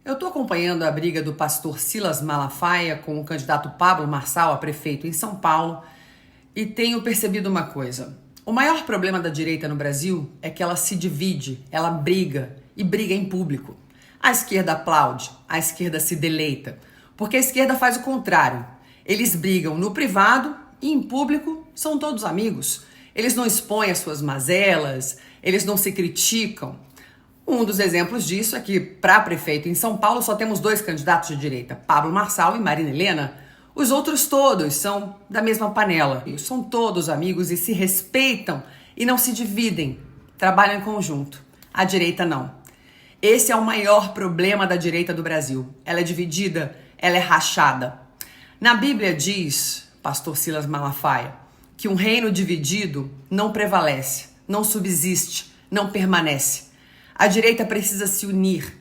Eu estou acompanhando a briga do pastor Silas Malafaia com o candidato Pablo Marçal a prefeito em São Paulo e tenho percebido uma coisa. O maior problema da direita no Brasil é que ela se divide, ela briga e briga em público. A esquerda aplaude, a esquerda se deleita, porque a esquerda faz o contrário. Eles brigam no privado e em público são todos amigos. Eles não expõem as suas mazelas, eles não se criticam. Um dos exemplos disso é que, para prefeito em São Paulo, só temos 2 candidatos de direita, Pablo Marçal e Marina Helena. Os outros todos são da mesma panela. São todos amigos e se respeitam e não se dividem, trabalham em conjunto. A direita não. Esse é o maior problema da direita do Brasil. Ela é dividida, ela é rachada. Na Bíblia diz, pastor Silas Malafaia, que um reino dividido não prevalece, não subsiste, não permanece. A direita precisa se unir.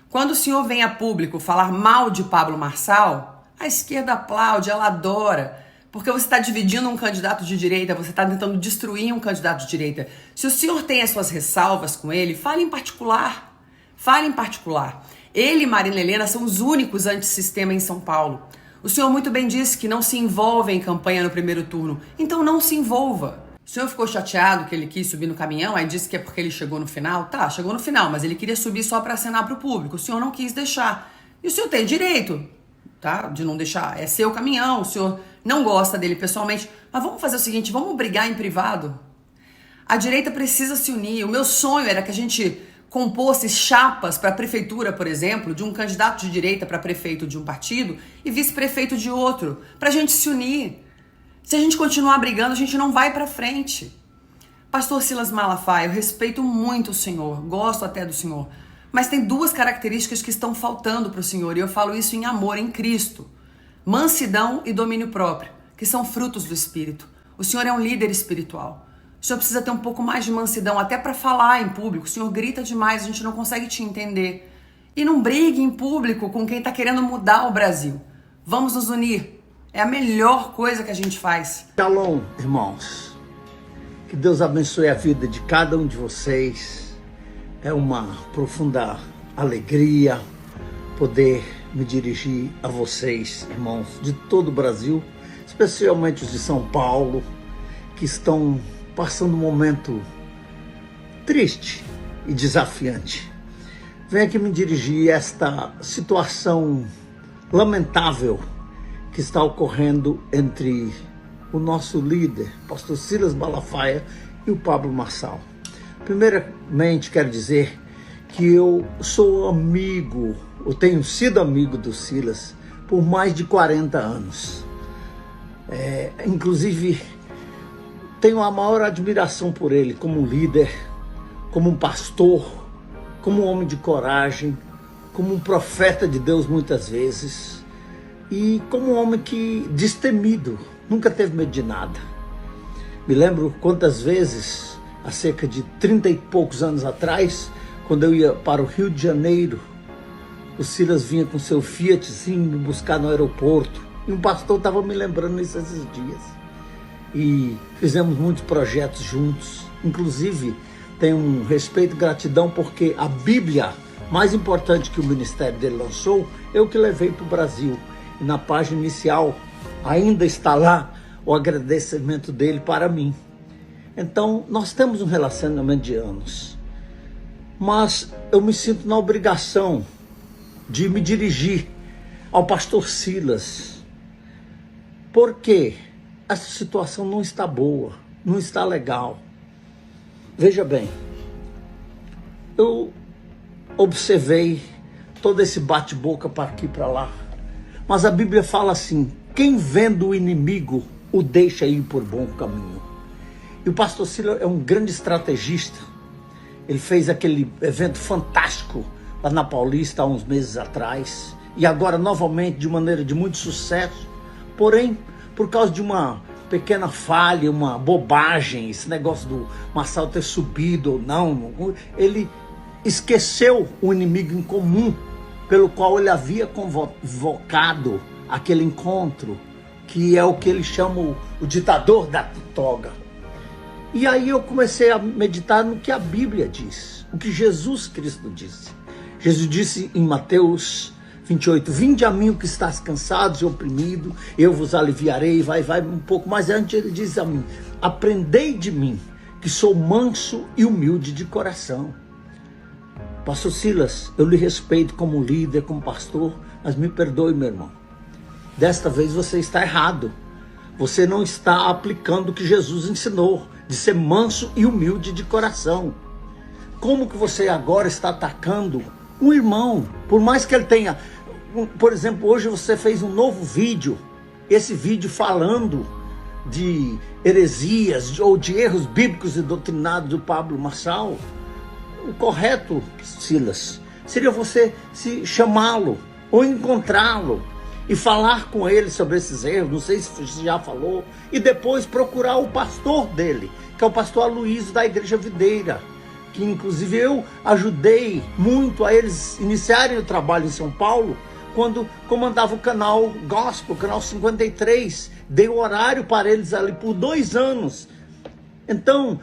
Quando o senhor vem a público falar mal de Pablo Marçal, a esquerda aplaude, ela adora, porque você está dividindo um candidato de direita, você está tentando destruir um candidato de direita. Se o senhor tem as suas ressalvas com ele, fale em particular. Fale em particular. Ele e Marina Helena são os únicos antissistema em São Paulo. O senhor muito bem disse que não se envolve em campanha no primeiro turno, então não se envolva. O senhor ficou chateado que ele quis subir no caminhão, aí disse que é porque ele chegou no final? Tá, chegou no final, mas ele queria subir só para acenar para o público. O senhor não quis deixar. E o senhor tem direito, tá, de não deixar. É seu caminhão, o senhor não gosta dele pessoalmente. Mas vamos fazer o seguinte, vamos brigar em privado. A direita precisa se unir. O meu sonho era que a gente compôsse chapas para a prefeitura, por exemplo, de um candidato de direita para prefeito de um partido e vice-prefeito de outro, para a gente se unir. Se a gente continuar brigando, a gente não vai para frente. Pastor Silas Malafaia, eu respeito muito o senhor, gosto até do senhor, mas tem 2 características que estão faltando para o senhor, e eu falo isso em amor, em Cristo. Mansidão e domínio próprio, que são frutos do Espírito. O senhor é um líder espiritual. O senhor precisa ter um pouco mais de mansidão, até para falar em público. O senhor grita demais, a gente não consegue te entender. E não brigue em público com quem está querendo mudar o Brasil. Vamos nos unir. É a melhor coisa que a gente faz. Shalom, irmãos. Que Deus abençoe a vida de cada um de vocês. É uma profunda alegria poder me dirigir a vocês, irmãos, de todo o Brasil, especialmente os de São Paulo, que estão passando um momento triste e desafiante. Venho aqui me dirigir a esta situação lamentável que está ocorrendo entre o nosso líder, pastor Silas Malafaia, e o Pablo Marçal. Primeiramente, quero dizer que eu sou amigo, eu tenho sido amigo do Silas por mais de 40 anos. Inclusive, tenho a maior admiração por ele como um líder, como um pastor, como um homem de coragem, como um profeta de Deus muitas vezes, e como um homem que destemido, nunca teve medo de nada. Me lembro quantas vezes, há cerca de 30 e poucos anos atrás, quando eu ia para o Rio de Janeiro, o Silas vinha com seu Fiatzinho me buscar no aeroporto, e um pastor estava me lembrando isso esses dias. E fizemos muitos projetos juntos, inclusive tenho um respeito e gratidão porque a Bíblia, mais importante que o ministério dele lançou, eu que levei para o Brasil. E na página inicial ainda está lá o agradecimento dele para mim. Então nós temos um relacionamento de anos, mas eu me sinto na obrigação de me dirigir ao pastor Silas, porque essa situação não está boa, não está legal. Veja bem, eu observei todo esse bate-boca para aqui e para lá, mas a Bíblia fala assim: quem vendo o inimigo o deixa ir por bom caminho. E o pastor Silas é um grande estrategista. Ele fez aquele evento fantástico lá na Paulista há uns meses atrás, e agora novamente de maneira de muito sucesso. Porém, por causa de uma pequena falha, uma bobagem, esse negócio do Marçal ter subido ou não, ele esqueceu o inimigo em comum pelo qual ele havia convocado aquele encontro, que é o que ele chama o ditador da toga. E aí eu comecei a meditar no que a Bíblia diz, o que Jesus Cristo disse. Jesus disse em Mateus 28, vinde a mim o que estás cansados e oprimido, eu vos aliviarei, vai um pouco mais antes ele diz a mim, aprendei de mim, que sou manso e humilde de coração. Pastor Silas, eu lhe respeito como líder, como pastor, mas me perdoe, meu irmão. Desta vez você está errado. Você não está aplicando o que Jesus ensinou, de ser manso e humilde de coração. Como que você agora está atacando um irmão? Por mais que ele tenha... Por exemplo, hoje você fez um novo vídeo, esse vídeo falando de heresias ou de erros bíblicos e doutrinados do Pablo Marçal. O correto, Silas, seria você se chamá-lo ou encontrá-lo e falar com ele sobre esses erros, não sei se você já falou, e depois procurar o pastor dele, que é o pastor Aloysio da Igreja Videira, que inclusive eu ajudei muito a eles iniciarem o trabalho em São Paulo, quando comandava o canal Gospel, canal 53, dei o horário para eles ali por 2 anos. Então,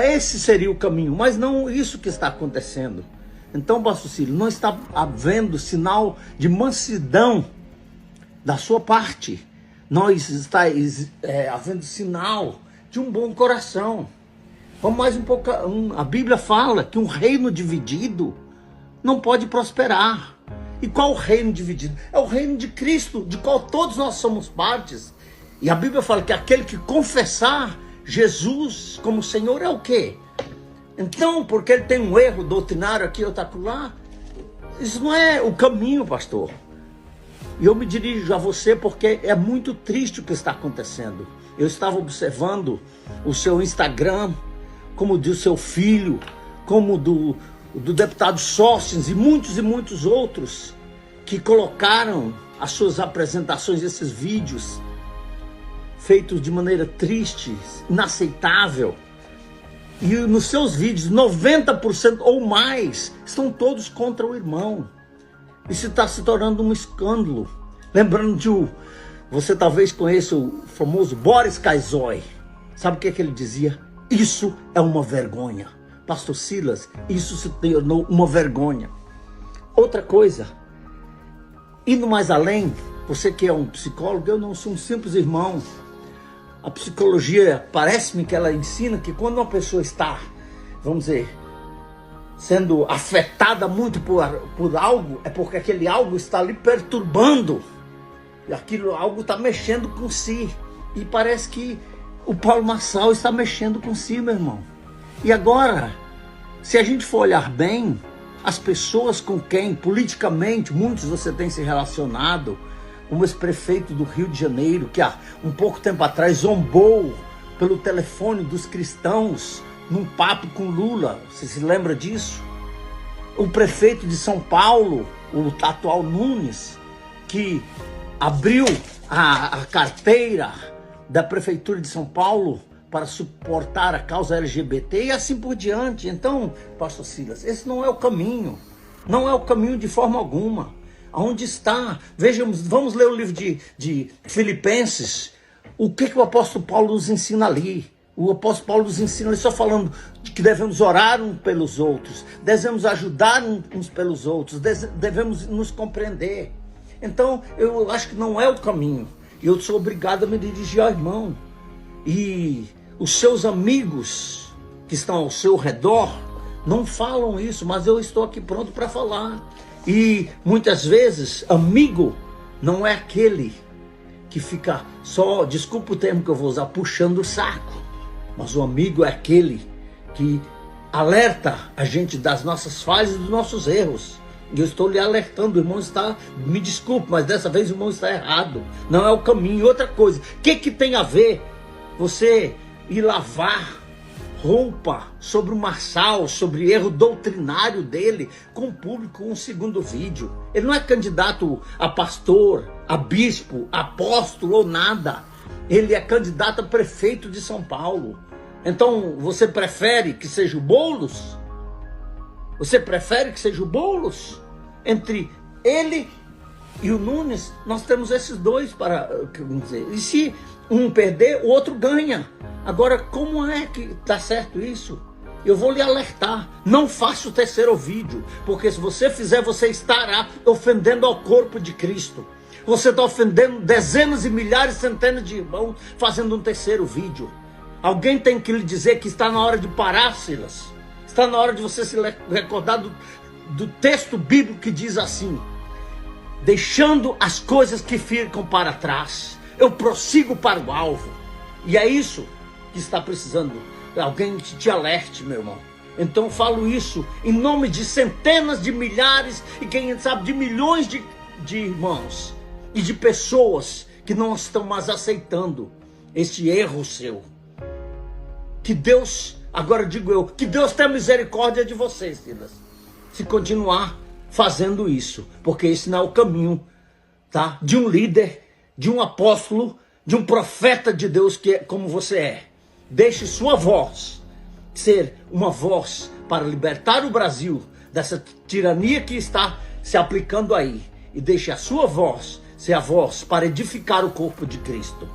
esse seria o caminho, mas não isso que está acontecendo. Então, pastor Cílio, não está havendo sinal de mansidão da sua parte. Está havendo sinal de um bom coração. Vamos mais um pouco. A Bíblia fala que um reino dividido não pode prosperar. E qual o reino dividido? É o reino de Cristo, de qual todos nós somos partes. E a Bíblia fala que aquele que confessar Jesus como Senhor é o quê? Então, porque ele tem um erro doutrinário aqui ou lá, isso não é o caminho, pastor. E eu me dirijo a você porque é muito triste o que está acontecendo. Eu estava observando o seu Instagram, como do seu filho, como do deputado Sóstenes e muitos outros que colocaram as suas apresentações, esses vídeos feitos de maneira triste, inaceitável. E nos seus vídeos, 90% ou mais estão todos contra o irmão. Isso está se tornando um escândalo. Lembrando de você talvez conheça o famoso Boris Kazoy. Sabe o que ele dizia? Isso é uma vergonha. Pastor Silas, isso se tornou uma vergonha. Outra coisa, indo mais além, você que é um psicólogo, eu não sou um simples irmão. A psicologia, parece-me que ela ensina que quando uma pessoa está, vamos dizer, sendo afetada muito por algo, é porque aquele algo está lhe perturbando. E aquilo algo está mexendo com si. E parece que o Paulo Marçal está mexendo com si, meu irmão. E agora, se a gente for olhar bem, as pessoas com quem politicamente muitos você tem se relacionado, como esse prefeito do Rio de Janeiro, que há um pouco tempo atrás zombou pelo telefone dos cristãos num papo com Lula, você se lembra disso? O prefeito de São Paulo, o atual Nunes, que abriu a carteira da prefeitura de São Paulo para suportar a causa LGBT e assim por diante. Então, pastor Silas, esse não é o caminho. Não é o caminho de forma alguma. Aonde está? Vejamos, vamos ler o livro de Filipenses. O que o apóstolo Paulo nos ensina ali? O apóstolo Paulo nos ensina ali só falando de que devemos orar uns pelos outros, devemos ajudar uns pelos outros, devemos nos compreender. Então, eu acho que não é o caminho. E eu sou obrigado a me dirigir ao irmão. E os seus amigos que estão ao seu redor não falam isso, mas eu estou aqui pronto para falar. E muitas vezes, amigo não é aquele que fica só, desculpa o termo que eu vou usar, puxando o saco. Mas o amigo é aquele que alerta a gente das nossas falhas e dos nossos erros. E eu estou lhe alertando, o irmão está, me desculpe, mas dessa vez o irmão está errado. Não é o caminho. Outra coisa, o que tem a ver você ir lavar roupa sobre o Marçal, sobre erro doutrinário dele, com o público, um segundo vídeo? Ele não é candidato a pastor, a bispo, a apóstolo ou nada. Ele é candidato a prefeito de São Paulo. Então, você prefere que seja o Boulos? Você prefere que seja o Boulos? Entre ele e o Nunes, nós temos esses dois para dizer. E se um perder, o outro ganha. Agora, como é que está certo isso? Eu vou lhe alertar, não faça o terceiro vídeo, porque se você fizer, você estará ofendendo ao corpo de Cristo. Você está ofendendo dezenas e milhares, centenas de irmãos fazendo um terceiro vídeo. Alguém tem que lhe dizer que está na hora de parar, Silas. Está na hora de você se recordar do texto bíblico que diz assim: deixando as coisas que ficam para trás, eu prossigo para o alvo. E é isso que está precisando. Alguém que te alerte, meu irmão. Então eu falo isso em nome de centenas de milhares e quem sabe de milhões de irmãos e de pessoas que não estão mais aceitando este erro seu. Que Deus, agora digo eu, que Deus tenha misericórdia de vocês, Silas, se continuar fazendo isso, porque esse não é o caminho, tá? De um líder, de um apóstolo, de um profeta de Deus que é como você é. Deixe sua voz ser uma voz para libertar o Brasil dessa tirania que está se aplicando aí. E deixe a sua voz ser a voz para edificar o corpo de Cristo.